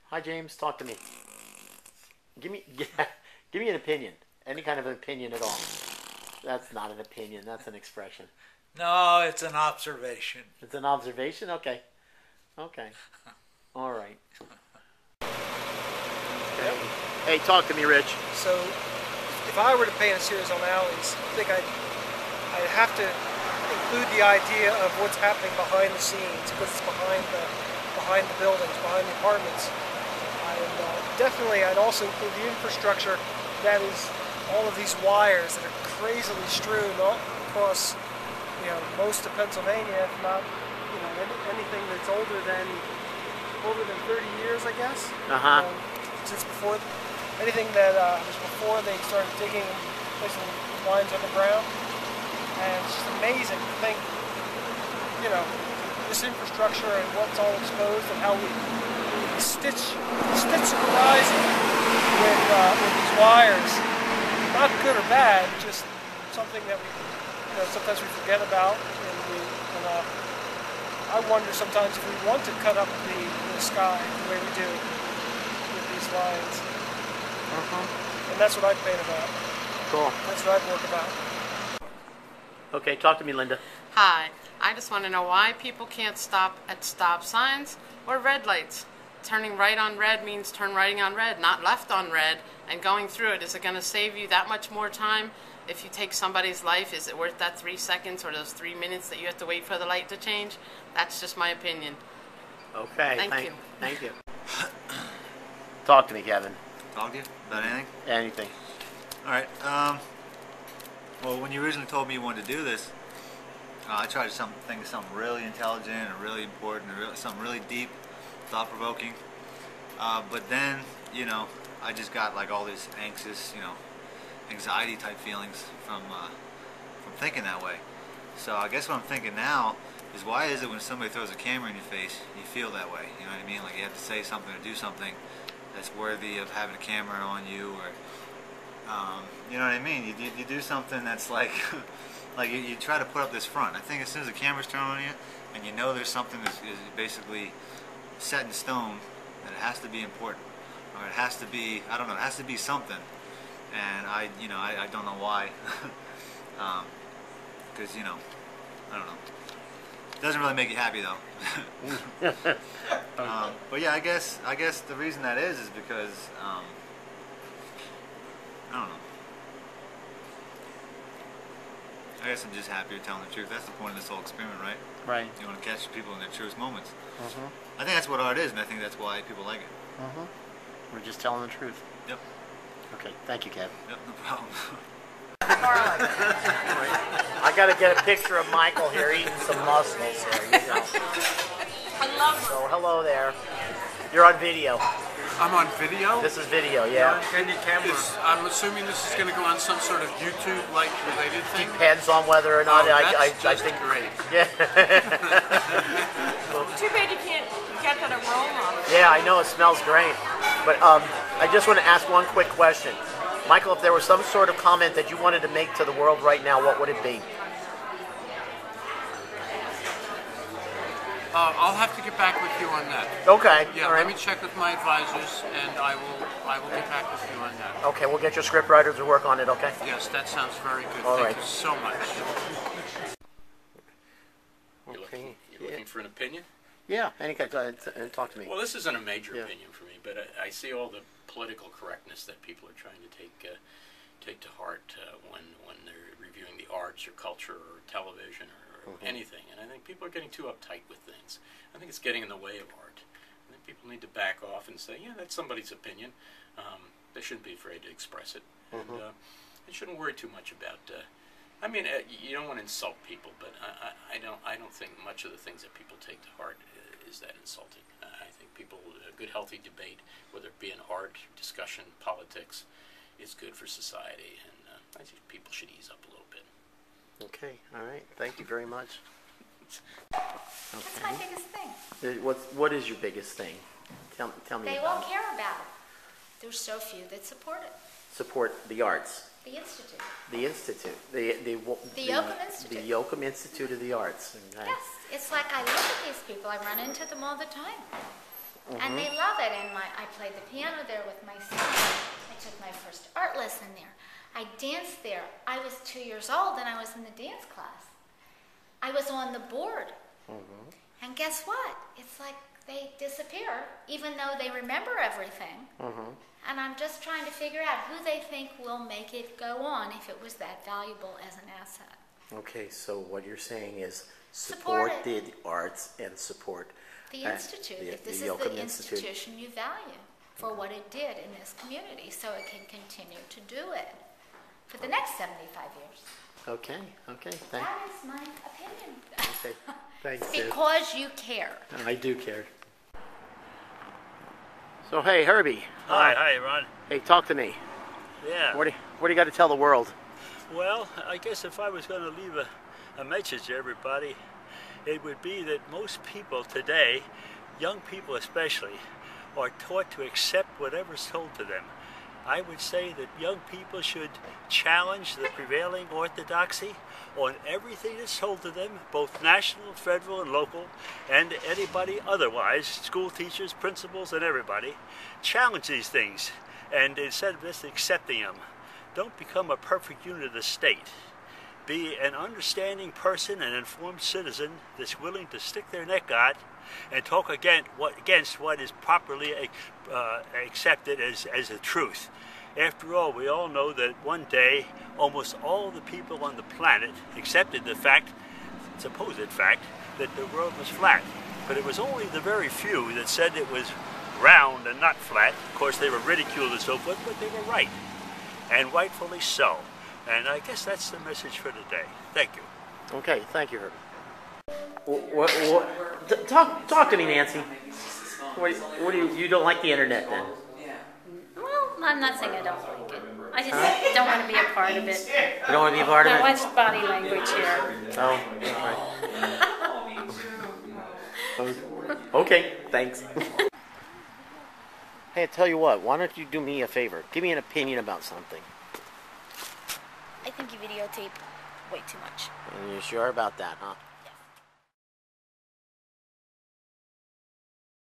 Hi, James. Talk to me. Give me, give me an opinion. Any kind of an opinion at all. That's not an opinion. That's an expression. No, it's an observation. It's an observation? Okay. Okay. All right. Yep. Hey, talk to me, Rich. So, if I were to paint a series on alleys, I think I'd have to include the idea of what's happening behind the scenes, because it's behind the buildings, behind the apartments. Definitely, I'd also include the infrastructure that is all of these wires that are crazily strewn all across, most of Pennsylvania, if not, anything that's older than 30 years, I guess. Since before, anything that was before they started digging and placing lines underground, and it's just amazing to think, this infrastructure and what's all exposed and how we stitch the horizon with these wires. Not good or bad, just something that we, sometimes we forget about, and I wonder sometimes if we want to cut up the sky the way we do with these lines. And that's what I'd paint about. Cool. That's what I'd work about. Okay, talk to me, Linda. Hi, I just want to know why people can't stop at stop signs or red lights. Turning right on red means turn right on red, not left on red. And going through it, is it going to save you that much more time if you take somebody's life? Is it worth that 3 seconds or those 3 minutes that you have to wait for the light to change? That's just my opinion. Okay. Thank you. Thank you. Talk to me, Kevin. Talk to you about anything? Anything. All right. Well, when you originally told me you wanted to do this, I tried to think of something really intelligent and really important, or something really deep, thought-provoking. But then, I just got like all these anxious, anxiety-type feelings from thinking that way. So I guess what I'm thinking now is, why is it when somebody throws a camera in your face, you feel that way? You know what I mean? Like you have to say something or do something that's worthy of having a camera on you, or you know what I mean? You do something that's like, like you try to put up this front. I think as soon as the camera's turned on you, and there's something that is basically set in stone, that it has to be important, or it has to be, I don't know, it has to be something. And I don't know why, because I don't know. It doesn't really make you happy though. But yeah, I guess the reason that is because I don't know. I guess I'm just happier telling the truth. That's the point of this whole experiment, right? Right. You want to catch people in their truest moments. I think that's what art is, and I think that's why people like it. We're just telling the truth. Yep. Okay. Thank you, Kevin. Yep, no problem. I got to get a picture of Michael here eating some mussels. I love it. So hello there. You're on video. I'm on video? This is video, yeah. Any camera? I'm assuming this is going to go on some sort of YouTube-like related thing? Depends on whether or not I think great. Yeah. Too bad you can't get that aroma. Yeah, I know, it smells great. But I just want to ask one quick question. Michael, if there was some sort of comment that you wanted to make to the world right now, what would it be? I'll have to get back with you on that. Okay. Yeah, all right. let me check with my advisors, and I will get back with you on that. Okay, we'll get your script writers to work on it, okay? Yes, that sounds very good. All Thank right. you so much. Okay. You're looking for an opinion? Yeah, any kind. Talk to me. Well, this isn't a major Yeah. opinion for me, but I see all the political correctness that people are trying to take to heart when they're reviewing the arts or culture or television or anything. And I think people are getting too uptight with things. I think it's getting in the way of art. I think people need to back off and say, yeah, that's somebody's opinion. They shouldn't be afraid to express it. And they shouldn't worry too much about. I mean, you don't want to insult people, but I don't think much of the things that people take to heart is that insulting. I think people, a good healthy debate, whether it be an art, discussion, politics, is good for society, and I think people should ease up a little bit. Okay, all right. Thank you very much. That's my biggest thing. What is your biggest thing? Tell me They about won't care about it. There's so few that support it. Support the arts. The Institute. The Institute. The Yoakum Institute. The Yoakum Institute of the Arts. Okay. Yes. It's like I look at these people. I run into them all the time. And they love it. And I played the piano there with my son. I took my first art lesson there. I danced there. I was 2 years old and I was in the dance class. I was on the board. And guess what? It's like they disappear, even though they remember everything. And I'm just trying to figure out who they think will make it go on if it was that valuable as an asset. Okay, so what you're saying is Support support the arts and support the institute. If this is the institution you value for what it did in this community, so it can continue to do it for the next 75 years. Okay, That is my opinion. Okay, thanks, It's Sue. because you care. I do care. So, hey, Herbie. Hi, Ron. Hey, talk to me. Yeah. What do you got to tell the world? Well, I guess if I was going to leave a message to everybody, it would be that most people today, young people especially, are taught to accept whatever's told to them. I would say that young people should challenge the prevailing orthodoxy on everything that's told to them, both national, federal, and local, and anybody otherwise, school teachers, principals, and everybody. Challenge these things, and instead of just accepting them, don't become a perfect unit of the state. Be an understanding person, an informed citizen that's willing to stick their neck out and talk against what is properly accepted as a truth. After all, we all know that one day almost all the people on the planet accepted the supposed fact, that the world was flat. But it was only the very few that said it was round and not flat. Of course, they were ridiculed and so forth, but they were right, and rightfully so. And I guess that's the message for today. Thank you. Okay, thank you, Herbie. Talk to me, Nancy. What do you don't like the internet then? Well, I'm not saying I don't like it. I just don't want to be a part of it. You don't want to be a part of I it? watch body language here. Oh, right. Okay, thanks. Hey, I tell you what, why don't you do me a favor? Give me an opinion about something. I think you videotape way too much. And you're sure about that, huh?